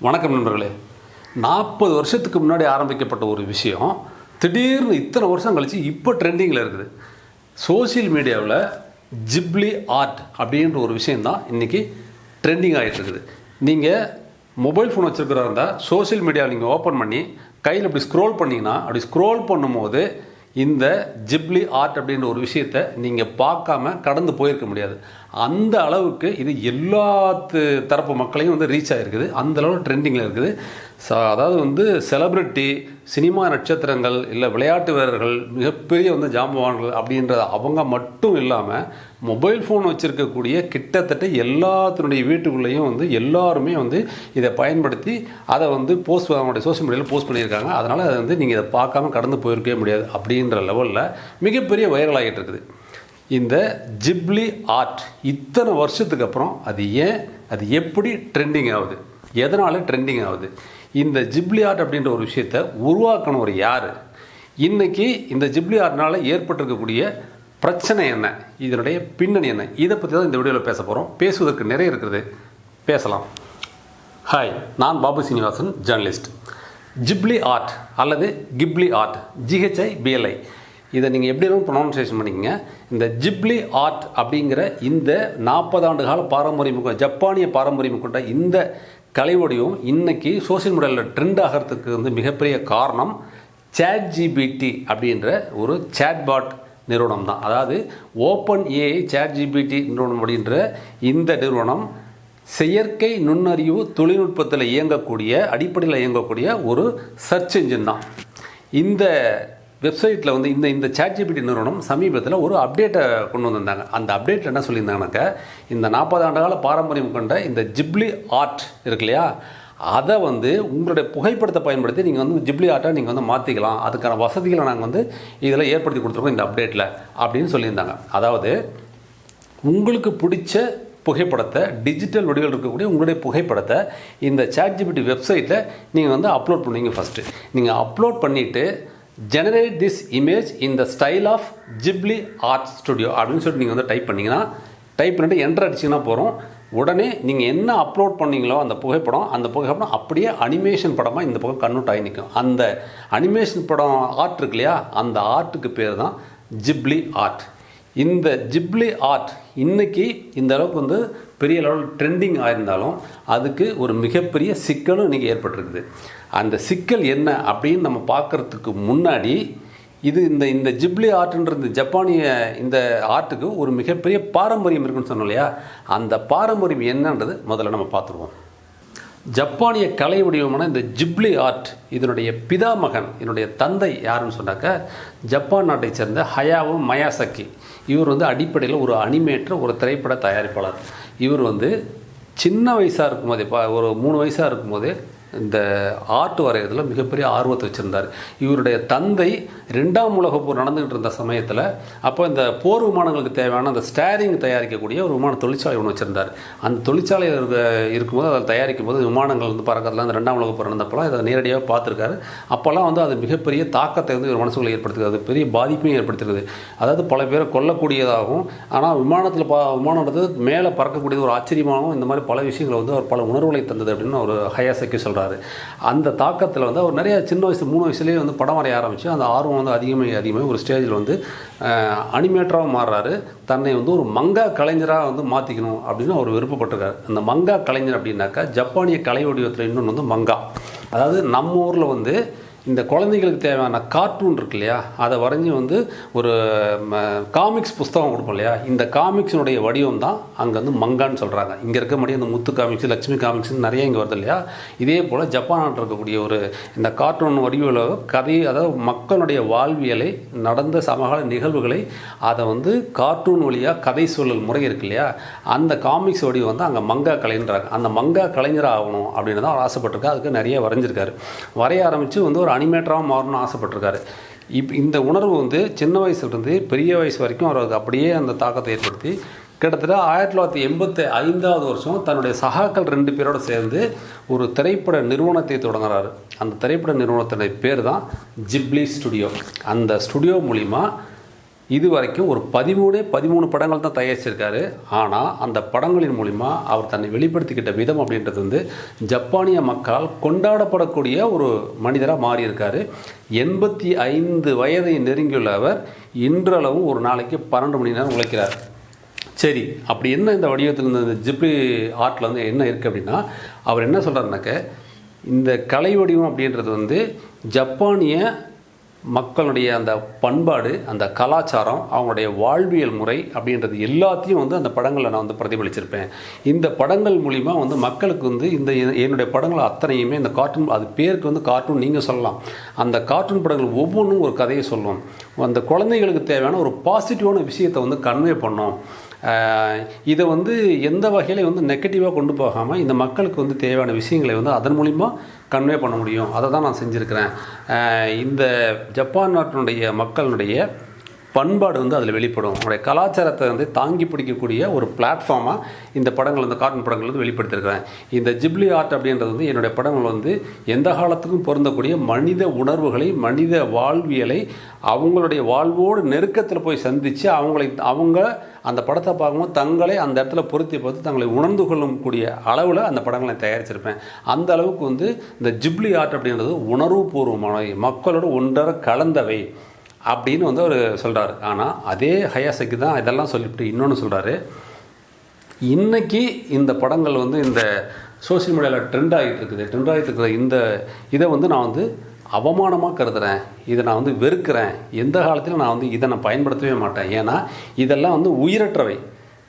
வணக்கம் நண்பர்களே. 40 வருஷத்துக்கு முன்னாடி ஆரம்பிக்கப்பட்ட ஒரு விஷயம் திடீர்னு இத்தனை வருஷம் கழித்து இப்போ ட்ரெண்டிங்கில் இருக்குது. சோசியல் மீடியாவில் ஜிப்லி ஆர்ட் அப்படின்ற ஒரு விஷயந்தான் இன்றைக்கி ட்ரெண்டிங் ஆகிட்டு இருக்குது. நீங்கள் மொபைல் ஃபோன் வச்சுருக்கிறா இருந்தால் சோசியல் மீடியாவில் நீங்கள் ஓப்பன் பண்ணி கையில் அப்படி ஸ்க்ரோல் பண்ணிங்கன்னா அப்படி ஸ்க்ரோல் பண்ணும்போது இந்த ஜிப்லி ஆர்ட் அப்படின்ற ஒரு விஷயத்தை நீங்கள் பார்க்காம கடந்து போயிருக்க முடியாது. அந்த அளவுக்கு இது எல்லா தரப்பு மக்களையும் ரீச் ஆகிருக்குது. அந்த அளவுக்கு ட்ரெண்டிங்கில் இருக்குது. அதாவது செலிப்ரிட்டி, சினிமா நட்சத்திரங்கள், இல்லை விளையாட்டு வீரர்கள், மிகப்பெரிய ஜாம்பவான்கள் அப்படின்ற அவங்க மட்டும் இல்லாமல் மொபைல் ஃபோன் வச்சுருக்கக்கூடிய கிட்டத்தட்ட எல்லாத்தினுடைய வீட்டுக்குள்ளேயும் எல்லாருமே இதை பயன்படுத்தி அதை போஸ்ட் அவங்களுடைய சோஷியல் மீடியாவில் போஸ்ட் பண்ணியிருக்காங்க. அதனால் அதை நீங்கள் இதை பார்க்காம கடந்து போயிருக்கவே முடியாது அப்படின்ற லெவலில் மிகப்பெரிய வைரல் ஆகிட்டு இருக்குது. இந்த ஜிப்லி ஆர்ட் இத்தனை வருஷத்துக்கு அப்புறம் அது எப்படி ட்ரெண்டிங் ஆகுது, எதனால் ட்ரெண்டிங் ஆகுது, இந்த ஜிப்லி ஆர்ட் அப்படின்ற ஒரு விஷயத்தை உருவாக்கணும் யார், இன்றைக்கி இந்த ஜிப்லி ஆர்ட்னால் ஏற்பட்டிருக்கக்கூடிய பிரச்சனை என்ன, இதனுடைய பின்னணி என்ன, இதை பற்றி தான் இந்த வீடியோவில் பேச போகிறோம். பேசுவதற்கு நிறைய இருக்குது, பேசலாம். ஹாய், நான் Babu Srinivasan, journalist. Ghibli art அல்லது கிப்லி ஆர்ட், GHIBLI, இதை நீங்கள் எப்படினாலும் ப்ரொனவுன்சியேஷன் பண்ணிக்கங்க. இந்த ஜிப்லி ஆர்ட் அப்படிங்கிற இந்த 40 ஆண்டு கால பாரம்பரியம், ஜப்பானிய பாரம்பரியம் கொண்ட இந்த கலை வடிவம் இன்றைக்கி சோசியல் மீடியாவில் ட்ரெண்ட் ஆகிறதுக்கு மிகப்பெரிய காரணம் ChatGPT அப்படின்ற ஒரு சேட்பாட் நிறுவனம் தான். அதாவது OpenAI ChatGPT நிறுவனம் அப்படின்ற இந்த நிறுவனம் செயற்கை நுண்ணறிவு தொழில்நுட்பத்தில் அடிப்படையில் இயங்கக்கூடிய ஒரு சர்ச் என்ஜின் தான். இந்த வெப்சைட்டில் இந்த ChatGPT நிறுவனம் சமீபத்தில் ஒரு அப்டேட்டை கொண்டு வந்திருந்தாங்க. அந்த அப்டேட்டில் என்ன சொல்லியிருந்தாங்கனாக்கா, இந்த 40 ஆண்டு கால பாரம்பரியம் கொண்ட இந்த ஜிப்லி ஆர்ட் இருக்கு இல்லையா, அதை உங்களுடைய புகைப்படத்தை பயன்படுத்தி நீங்கள் ஜிப்லி ஆர்ட்டை நீங்கள் மாற்றிக்கலாம். அதுக்கான வசதிகளை நாங்கள் இதில் ஏற்படுத்தி கொடுத்துருக்கோம் இந்த அப்டேட்டில் அப்படின்னு சொல்லியிருந்தாங்க. அதாவது உங்களுக்கு பிடிச்ச புகைப்படத்தை, டிஜிட்டல் வடிவில் இருக்கக்கூடிய உங்களுடைய புகைப்படத்தை இந்த ChatGPT வெப்சைட்டில் நீங்கள் அப்லோட் பண்ணுவீங்க. ஃபஸ்ட்டு நீங்கள் அப்லோட் பண்ணிவிட்டு generate this image in the style of Ghibli art studio அப்படின்னு சொல்லிட்டு நீங்கள் டைப் பண்ணிங்கன்னா, டைப் பண்ணிட்டு என்டர் அடிச்சிங்கன்னா போகிறோம். உடனே நீங்கள் என்ன அப்லோட் பண்ணீங்களோ அந்த புகைப்படம் அப்படியே அனிமேஷன் படமாக இந்த பக்கம் கன்வெர்ட் ஆகி நிற்கும். அந்த அனிமேஷன் படம் ஆர்ட் இருக்கு இல்லையா, அந்த ஆர்ட்டுக்கு பேர் தான் ஜிப்லி ஆர்ட். இந்த ஜிப்லி ஆர்ட் இன்றைக்கி இந்த அளவுக்கு பெரிய லெவல் ட்ரெண்டிங் ஆயிருந்தாலும் அதுக்கு ஒரு மிகப்பெரிய சிக்கலும் இன்றைக்கி ஏற்பட்டிருக்குது. அந்த சிக்கல் என்ன அப்படின்னு நம்ம பார்க்குறதுக்கு முன்னாடி இந்த ஜிப்லி ஆர்ட்ன்றது ஜப்பானிய இந்த ஆர்ட்டுக்கு ஒரு மிகப்பெரிய பாரம்பரியம் இருக்குன்னு சொன்னோம் இல்லையா, அந்த பாரம்பரியம் என்னன்றது முதல்ல நம்ம பார்த்துருவோம். ஜப்பானிய கலை வடிவமான இந்த ஜிப்லி ஆர்ட் இதனுடைய பிதாமகன், இதனுடைய தந்தை யாருன்னு சொன்னாக்க ஜப்பான் நாட்டை சேர்ந்த ஹயாவோ மயாசக்கி. இவர் அடிப்படையில் ஒரு அனிமேட்டர், ஒரு திரைப்பட தயாரிப்பாளர். இவர் சின்ன வயசாக இருக்கும்போதே, ஒரு 3 வயசாக இருக்கும்போதே இந்த ஆர்ட் வரைகிறதுல மிகப்பெரிய ஆர்வத்தை வச்சுருந்தார். இவருடைய தந்தை 2ஆம் உலகப் போர் நடந்துகிட்டு இருந்த சமயத்தில் அப்போ இந்த போர் விமானங்களுக்கு தேவையான அந்த ஸ்டேரிங் தயாரிக்கக்கூடிய ஒரு விமான தொழிற்சாலை ஒன்று வச்சுருந்தார். அந்த தொழிற்சாலையில் இருக்கும்போது அதை தயாரிக்கும் போது விமானங்கள் பறக்கிறதுல அந்த 2ஆம் உலகப் போர் நடந்தப்போலாம் இதை நேரடியாக பார்த்துருக்காரு. அப்போல்லாம் அது மிகப்பெரிய தாக்கத்தை ஒரு மனசுக்குள்ளே ஏற்படுத்துகிறது, அது பெரிய பாதிப்பையும் ஏற்படுத்துகிறது. அதாவது பல பேரை கொல்லக்கூடியதாகவும், ஆனால் விமானன்றது மேலே பறக்கக்கூடியது ஒரு ஆச்சரியமாகவும், இந்த மாதிரி பல விஷயங்களை அவர் பல உணர்வுகளை தந்தது அப்படின்னு ஒரு ஹயாசக்கி சொல்கிறார். அந்த தாக்கத்தில் அவர் நிறைய சின்ன வயசு 3 வயசுலேயே படம் வரைய ஆரம்பித்து அந்த ஆர்வம் அதிகமாக ஒரு ஸ்டேஜில் அனிமேட்டராக மாறுறாரு. தன்னை ஒரு மங்கா கலைஞராக மாற்றிக்கணும் அப்படின்னு அவர் விருப்பப்பட்டிருக்காரு. அந்த மங்கா கலைஞர் அப்படின்னாக்கா ஜப்பானிய கலை வடிவத்தில் இன்னொன்று மங்கா. அதாவது நம்ம ஊரில் இந்த குழந்தைகளுக்கு தேவையான கார்ட்டூன் இருக்கு இல்லையா, அதை வரைஞ்சி ஒரு காமிக்ஸ் புஸ்தகம் கொடுப்போம் இல்லையா, இந்த காமிக்ஸினுடைய வடிவம் தான் அங்கே மங்கான்னு சொல்கிறாங்க. இங்கே இருக்க முடியும் இந்த முத்து காமிக்ஸ், லட்சுமி காமிக்ஸ்னு நிறைய இங்கே வருது இல்லையா. இதே போல் ஜப்பான் நாட்டில் இருக்கக்கூடிய ஒரு இந்த கார்ட்டூன் வடிவில் கதை, அதாவது மக்களுடைய வாழ்வியலை, நடந்த சமகால நிகழ்வுகளை அதை கார்ட்டூன் வழியாக கதை சொல்லல் முறை இருக்கு இல்லையா, அந்த காமிக்ஸ் வடிவம் அங்கே மங்கா கலைன்றாங்க. அந்த மங்கா கலைஞராக ஆகணும் அப்படின்னு தான் அவர் ஆசைப்பட்டிருக்காரு. அதுக்கு நிறைய வரைஞ்சிருக்காரு. வரைய ஆரம்பித்து ஒரு அனிமேட்டராக மாறணும்னு ஆசைப்பட்டிருக்காரு. இந்த உணர்வு சின்ன வயசுலேருந்து பெரிய வயசு வரைக்கும் அவருக்கு அப்படியே அந்த தாக்கத்தை ஏற்படுத்தி கிட்டத்தட்ட 1985 வருஷம் தன்னுடைய சகாக்கள் 2 பேரோடு சேர்ந்து ஒரு திரைப்பட நிறுவனத்தை தொடங்குறாரு. அந்த திரைப்பட நிறுவனத்தினுடைய பேர் தான் ஜிப்லி ஸ்டுடியோ. அந்த ஸ்டுடியோ மூலிமா இது வரைக்கும் ஒரு 13 படங்கள் தான் தயாரிச்சிருக்காரு. ஆனால் அந்த படங்களின் மூலிமா அவர் தன்னை வெளிப்படுத்திக்கிட்ட விதம் அப்படின்றது வந்து ஜப்பானிய மக்களால் கொண்டாடப்படக்கூடிய ஒரு மனிதராக மாறியிருக்காரு. 85 வயதை நெருங்கியுள்ள அவர் இன்றளவும் ஒரு நாளைக்கு 12 மணி நேரம் உழைக்கிறார். சரி, அப்படி என்ன இந்த வடிவத்தில் இந்த ஜிப்லி ஆர்ட்டில் வந்து என்ன இருக்குது அப்படின்னா, அவர் என்ன சொல்கிறாருனாக்க, இந்த கலை வடிவம் அப்படின்றது வந்து ஜப்பானிய மக்களுடைய அந்த பண்பாடு, அந்த கலாச்சாரம், அவங்களுடைய வாழ்வியல் முறை அப்படின்றது எல்லாத்தையும் வந்து அந்த படங்களில் நான் வந்து பிரதிபலிச்சிருப்பேன். இந்த படங்கள் மூலிமா வந்து மக்களுக்கு வந்து இந்த என்னுடைய படங்கள் அத்தனையுமே இந்த கார்ட்டூன், அது பேருக்கு வந்து கார்ட்டூன் நீங்கள் சொல்லலாம். அந்த கார்ட்டூன் படங்கள் ஒவ்வொன்றும் ஒரு கதையை சொல்லும். அந்த குழந்தைகளுக்கு தேவையான ஒரு பாசிட்டிவான விஷயத்தை வந்து கன்வே பண்ணோம். இதை வந்து எந்த வகையில் வந்து நெகட்டிவாக கொண்டு போகாமல் இந்த மக்களுக்கு வந்து தேவையான விஷயங்களை வந்து அதன் மூலிமா கன்வே பண்ண முடியும். அதை தான் நான் செஞ்சுருக்கிறேன். இந்த ஜப்பான் நாட்டினுடைய மக்களுடைய பண்பாடு வந்து அதில் வெளிப்படும். அவங்களுடைய கலாச்சாரத்தை வந்து தாங்கி பிடிக்கக்கூடிய ஒரு பிளாட்ஃபார்மாக இந்த படங்கள், இந்த கார்ட்டூன் படங்கள் வந்து வெளிப்படுத்தியிருக்கிறேன். இந்த ஜிப்லி ஆர்ட் அப்படின்றது வந்து என்னுடைய படங்கள் வந்து எந்த காலத்துக்கும் பொருந்தக்கூடிய மனித உணர்வுகளை, மனித வாழ்வியலை அவங்களுடைய வாழ்வோடு நெருக்கத்தில் போய் சந்தித்து அவங்க அந்த படத்தை பார்க்கும்போது தங்களை அந்த இடத்துல பொருத்தி பார்த்து தங்களை உணர்ந்து கொள்ளக்கூடிய அளவில் அந்த படங்களை தயாரிச்சிருப்பேன். அந்த அளவுக்கு வந்து இந்த ஜிப்லி ஆர்ட் அப்படின்றது உணர்வுபூர்வமானவை, மக்களோடு ஒன்றரை கலந்தவை அப்படின்னு வந்து அவர் சொல்கிறார். ஆனால் அதே ஹயாசகி தான் இதெல்லாம் சொல்லிவிட்டு இன்னொன்று சொல்கிறாரு. இன்றைக்கி இந்த படங்கள் வந்து இந்த சோசியல் மீடியாவில் ட்ரெண்ட் ஆகிட்டு இருக்கிற இந்த இதை வந்து நான் வந்து அவமானமாக கருதுகிறேன். இதை நான் வந்து வெறுக்கிறேன். எந்த காலத்திலும் நான் வந்து இதை நான் பயன்படுத்தவே மாட்டேன். ஏன்னா இதெல்லாம் வந்து உயிரற்றவை.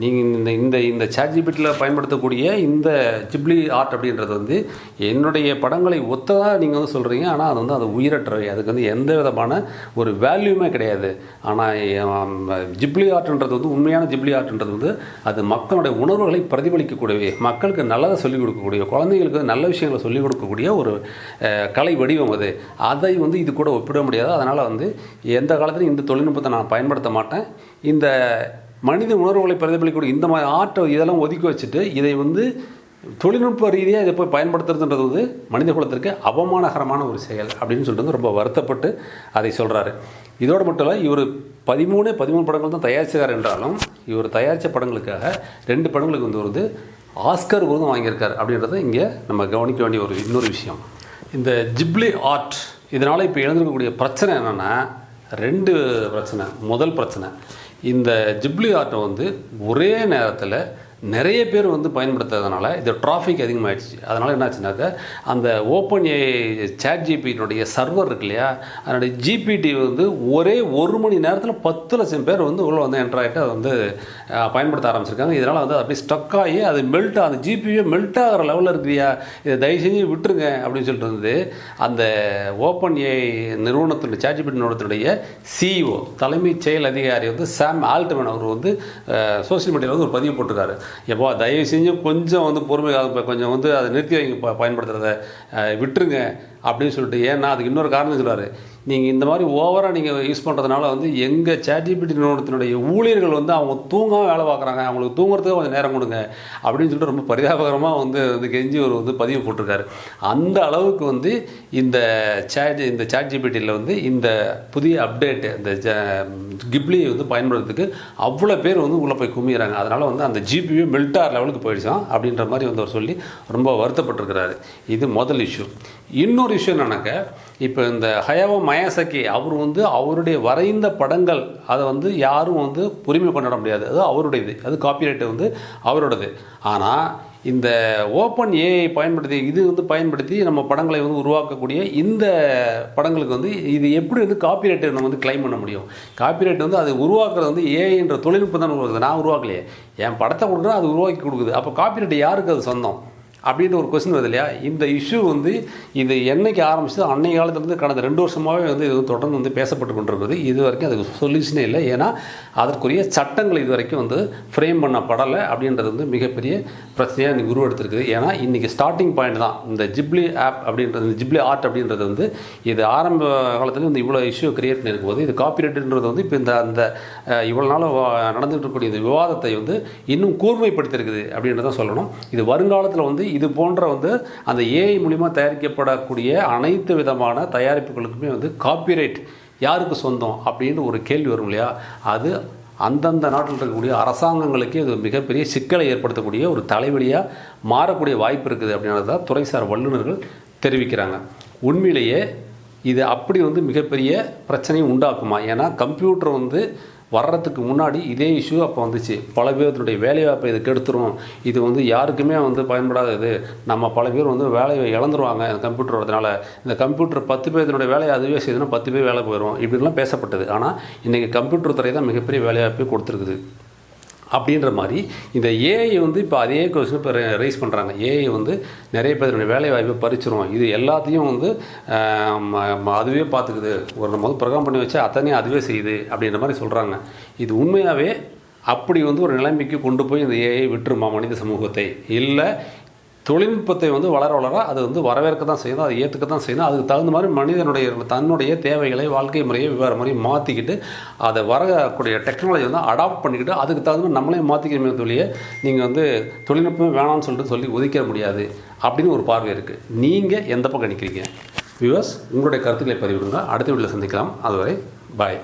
நீங்கள் இந்த ChatGPTயில் பயன்படுத்தக்கூடிய இந்த ஜிப்லி ஆர்ட் அப்படின்றது வந்து என்னுடைய படங்களை ஒத்ததாக நீங்கள் வந்து சொல்கிறீங்க. ஆனால் அது உயிரற்றவை. அதுக்கு வந்து எந்த விதமான ஒரு வேல்யூமே கிடையாது. ஆனால் ஜிப்லி ஆர்ட்ன்றது வந்து உண்மையான ஜிப்லி ஆர்ட்ன்றது வந்து அது மக்களுடைய உணர்வுகளை பிரதிபலிக்கக்கூடியவை, மக்களுக்கு நல்லதை சொல்லிக் கொடுக்கக்கூடிய, குழந்தைங்களுக்கு நல்ல விஷயங்களை சொல்லிக் கொடுக்கக்கூடிய ஒரு கலை வடிவம் அது. அதை வந்து இது கூட ஒப்பிட முடியாது. அதனால் வந்து எந்த காலத்திலும் இந்த தொழில்நுட்பத்தை நான் பயன்படுத்த மாட்டேன். இந்த மனித உணர்வுகளை பிரதிபலிக்கக்கூடிய இந்த மாதிரி ஆர்ட்டை இதெல்லாம் ஒதுக்கி வச்சுட்டு இதை வந்து தொழில்நுட்ப ரீதியாக இதை போய் பயன்படுத்துறதுன்றது வந்து மனித குலத்திற்கு அவமானகரமான ஒரு செயல் அப்படின்னு சொல்லிட்டு ரொம்ப வருத்தப்பட்டு அதை சொல்கிறாரு. இதோடு மட்டும் இல்லை, இவர் 13 படங்கள் தான் தயாரிச்சார் என்றாலும் இவர் தயாரித்த படங்களுக்காக 2 படங்களுக்கு வந்து ஆஸ்கர் விருதும் வாங்கியிருக்கார் அப்படின்றத இங்கே நம்ம கவனிக்க வேண்டிய இன்னொரு விஷயம். இந்த ஜிப்லி ஆர்ட் இதனால் இப்போ எழுந்திருக்கக்கூடிய பிரச்சனை என்னென்னா 2 பிரச்சனை. முதல் பிரச்சனை, இந்த ஜிப்லி ஆர்ட்டை வந்து ஒரே நேரத்தில் நிறைய பேர் வந்து பயன்படுத்துறதுனால இது டிராஃபிக் அதிகமாகிடுச்சு. அதனால் என்னாச்சுனாக்கா அந்த OpenAI ChatGPT சர்வர் இருக்கு இல்லையா, அதனுடைய GPT வந்து ஒரே 1 மணி நேரத்தில் 10 லட்சம் பேர் வந்து உள்ளே வந்து என்ட்ரு ஆகிட்டு அதை வந்து பயன்படுத்த ஆரம்பிச்சிருக்காங்க. இதனால் வந்து அப்படியே ஸ்டக் ஆகி அது அந்த GPU மெல்ட் ஆகிற லெவலில் இருக்குதியா, இதை தயவு செஞ்சு விட்டுருங்க அப்படின்னு சொல்லிட்டு வந்து அந்த OpenAI நிறுவனத்தினுடைய ChatGPT நிறுவனத்தினுடைய CEO தலைமைச் செயல் அதிகாரி வந்து சாம் ஆல்ட்மேன் அவர் வந்து சோசியல் மீடியாவில் வந்து ஒரு பதிவு போட்டிருக்காரு. எப்போ தயவு செஞ்சு கொஞ்சம் வந்து பொறுமையாக கொஞ்சம் வந்து அதை நிறுத்தி வைங்க, பயன்படுத்துகிறத விட்டுருங்க அப்படின்னு சொல்லிட்டு. ஏன்னா அதுக்கு இன்னொரு காரணம் சொல்கிறாரு, நீங்கள் இந்த மாதிரி ஓவராக நீங்கள் யூஸ் பண்ணுறதுனால வந்து எங்கள் ChatGPT நிறுவனத்தினுடைய ஊழியர்கள் வந்து அவங்க தூங்காமல் வேலை பார்க்குறாங்க, அவங்களுக்கு தூங்குறதுக்கு கொஞ்சம் நேரம் கொடுங்க அப்படின்னு சொல்லிட்டு ரொம்ப பரிதாபகரமாக வந்து கெஞ்சி ஒரு வந்து பதிவு போட்டிருக்காரு. அந்த அளவுக்கு வந்து இந்த ChatGPTயில் வந்து இந்த புதிய அப்டேட்டு இந்த கிப்லியை வந்து பயன்படுத்துறதுக்கு அவ்வளோ பேர் வந்து உள்ளே போய் குமிகிறாங்க. அதனால் வந்து அந்த GPU மெல்டார் லெவலுக்கு போயிடுச்சான் அப்படின்ற மாதிரி வந்து அவர் சொல்லி ரொம்ப வருத்தப்பட்டிருக்கிறாரு. இது முதல் இஷ்யூ. இன்னொரு இஷ்யூ என்னன்னாக்க, இப்போ இந்த ஹயாவோ மயாசகி அவர் வந்து அவருடைய வரைந்த படங்கள் அதை வந்து யாரும் வந்து உரிமை கொண்டாட முடியாது, அது அவருடையது, அது காப்பிரைட்டு வந்து அவரோடது. ஆனால் இந்த OpenAI பயன்படுத்தி நம்ம படங்களை வந்து உருவாக்கக்கூடிய இந்த படங்களுக்கு வந்து இது எப்படி வந்து காப்பிரைட்டை நம்ம வந்து கிளைம் பண்ண முடியும்? காப்பிரைட் வந்து அது உருவாக்குறது வந்து ஏஐன்ற தொழில்நுட்பம் தான் உருவாக்குது, நான் உருவாக்கலையே. என் படத்தை கொடுக்குறேன், அது உருவாக்கி கொடுக்குது. அப்போ காப்பிரைட் யாருக்கு அது சொந்தம் அப்படின்ற ஒரு கொஸ்டின் வருது இல்லையா? இந்த இஷ்யூ வந்து இது என்னைக்கு ஆரம்பிச்சது, அன்னைய காலத்துலேருந்து கடந்த 2 வருஷமாகவே வந்து இது தொடர்ந்து வந்து பேசப்பட்டு கொண்டிருக்குது. இது வரைக்கும் அதுக்கு சொல்யூஷனே இல்லை. ஏன்னா அதற்குரிய சட்டங்கள் இது வரைக்கும் வந்து ஃப்ரேம் பண்ணப்படலை அப்படின்றது வந்து மிகப்பெரிய பிரச்சனையாக இன்றைக்கி உருவெடுத்திருக்குது. ஏன்னா இன்றைக்கி ஸ்டார்டிங் பாயிண்ட் தான் இந்த ஜிப்லி ஆப் அப்படின்றது, இந்த ஜிப்லி ஆர்ட் அப்படின்றது வந்து இது ஆரம்ப காலத்தில் வந்து இவ்வளோ இஷ்யூ கிரியேட் பண்ணியிருக்கும் போது இது காப்பிரைட்டுன்றது வந்து இப்போ அந்த இவ்வளோ நாள் நடந்துகிட்டு இருக்கக்கூடிய இந்த விவாதத்தை வந்து இன்னும் கூர்மைப்படுத்தியிருக்குது அப்படின்றத சொல்லணும். இது வருங்காலத்தில் வந்து இது போன்ற வந்து அந்த ஏஐ மூலிமா தயாரிக்கப்படக்கூடிய அனைத்து விதமான தயாரிப்புகளுக்குமே வந்து காப்பிரைட் யாருக்கு சொந்தம் அப்படின்னு ஒரு கேள்வி வரும் இல்லையா, அது அந்தந்த நாட்டில் இருக்கக்கூடிய அரசாங்கங்களுக்கே இது மிகப்பெரிய சிக்கலை ஏற்படுத்தக்கூடிய ஒரு தலைவலியாக மாறக்கூடிய வாய்ப்பு இருக்குது அப்படின்றத துறைசார் வல்லுநர்கள் தெரிவிக்கிறாங்க. உண்மையிலேயே இது அப்படி மிகப்பெரிய பிரச்சனையும் உண்டாக்குமா? ஏன்னா கம்ப்யூட்டர் வர்றதுக்கு முன்னாடி இதே இஷ்யூ அப்போ வந்துச்சு. பல பேருடைய வேலைவாய்ப்பை இது கெடுத்துரும், இது யாருக்குமே பயன்படாதது, நம்ம பல பேர் வேலையை இழந்துருவாங்க இந்த கம்ப்யூட்டர் வரதுனால, இந்த கம்ப்யூட்டர் 10 பேருடைய வேலையை அதுவே செய்யுதுன்னா 10 பேர் வேலை போயிடும், இப்படிலாம் பேசப்பட்டது. ஆனால் இன்றைக்கி கம்ப்யூட்டர் துறை தான் மிகப்பெரிய வேலைவாய்ப்பை கொடுத்துருக்குது. அப்படின்ற மாதிரி இந்த ஏஐ இப்போ அதே கொஸ்டின் இப்போ ரைஸ் பண்ணுறாங்க. ஏஐ நிறைய பேருடைய வேலை வாய்ப்பை பறிச்சிரும், இது எல்லாத்தையும் அதுவே பார்த்துக்குது, ஒரு நம்ம ப்ரோக்ராம் பண்ணி வச்சா அத்தனையும் அதுவே செய்யுது அப்படின்ற மாதிரி சொல்கிறாங்க. இது உண்மையாகவே அப்படி ஒரு நிலைமைக்கு கொண்டு போய் இந்த ஏஐ விட்டுருமா மனித சமூகத்தை? இல்லை தொழில்நுட்பத்தை வளர வளர அது வரவேற்க தான் செய்யணும், அதை ஏற்றுக்க தான் செய்யணும். அதுக்கு தகுந்த மாதிரி மனிதனுடைய தன்னுடைய தேவைகளை, வாழ்க்கை முறையை வெவ்வேறு மாதிரி மாற்றிக்கிட்டு அதை வரக்கூடிய டெக்னாலஜி அடாப்ட் பண்ணிக்கிட்டு அதுக்கு தகுந்த மாதிரி நம்மளே மாற்றிக்கிறமே தொழிலை நீங்கள் தொழில்நுட்பமே வேணாம்னு சொல்லி ஒதுக்கிட முடியாது அப்படின்னு ஒரு பார்வை இருக்குது. நீங்கள் எந்த பக்கம் நிற்கிறீங்க? வியூவர்ஸ், உங்களுடைய கருத்துக்களை பதிவிடுங்க. அடுத்த வீடியோவில் சந்திக்கலாம். அதுவரை பாய்.